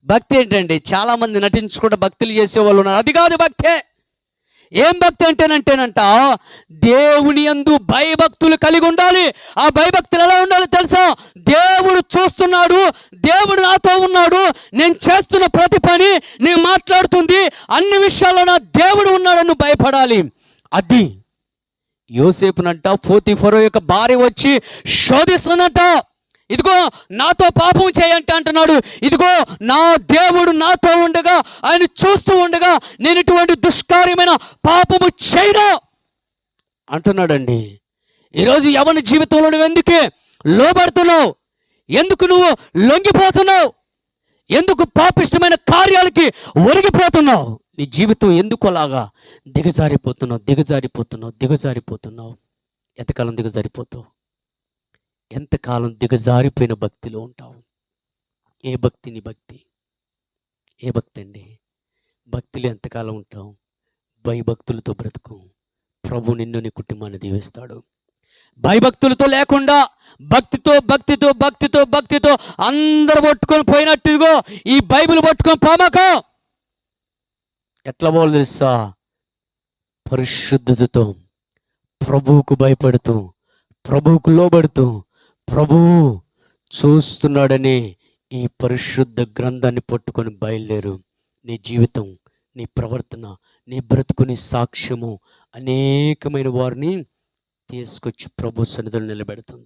భక్తి ఏంటండి? చాలామంది నటించుకుంటూ భక్తులు చేసేవాళ్ళు ఉన్నారు. అది కాదు భక్తే. ఏం భక్తి అంటేనంట, దేవుని యందు భయభక్తులు కలిగి ఉండాలి. ఆ భయభక్తులు ఎలా ఉండాలి తెలుసా? దేవుడు చూస్తున్నాడు, దేవుడు నాతో ఉన్నాడు, నేను చేస్తున్న ప్రతి పని, నేను మాట్లాడుతుంది అన్ని విషయాల్లో నా దేవుడు ఉన్నాడని భయపడాలి. అది యోసేపునంట పోతీఫరు యొక్క భార్య వచ్చి శోధిస్తుందంట. ఇదిగో నాతో పాపం చేయంట అంటున్నాడు. ఇదిగో నా దేవుడు నాతో ఉండగా, ఆయన చూస్తూ ఉండగా నేను ఇటువంటి దుష్కార్యమైన పాపము చేయను అంటున్నాడండి. ఈరోజు యవన జీవితంలో నువ్వు ఎందుకే లోబడుతున్నావు? ఎందుకు నువ్వు లొంగిపోతున్నావు? ఎందుకు పాపిష్టమైన కార్యాలకి ఒరిగిపోతున్నావు? నీ జీవితం ఎందుకు అలాగా దిగజారిపోతున్నావు? ఎంతకాలం దిగజారిపోతావు? ఎంతకాలం దిగజారిపోయిన భక్తిలో ఉంటావు? ఏ భక్తి నీ భక్తి? ఏ భక్తి అండి? భక్తిలో ఎంతకాలం ఉంటావు? భయభక్తులతో బ్రతుకు. ప్రభు నిన్ను, నీ కుటుంబాన్ని దీవిస్తాడు. భయభక్తులతో లేకుండా భక్తితో అందరు పట్టుకొని పోయినట్టుగో ఈ బైబిల్ పట్టుకొని పోమాక. ఎట్లా పోవాలి తెలుసా? పరిశుద్ధతతో, ప్రభువుకు భయపడుతూ, ప్రభువుకు లోబడుతూ, ప్రభువు చూస్తున్నాడని ఈ పరిశుద్ధ గ్రంథాన్ని పట్టుకొని బయలుదేరు. నీ జీవితం, నీ ప్రవర్తన, నీ బ్రతుకు, నీ సాక్ష్యము అనేకమైన వారిని తీసుకొచ్చి ప్రభు సన్నిధిలో నిలబెడుతుంది.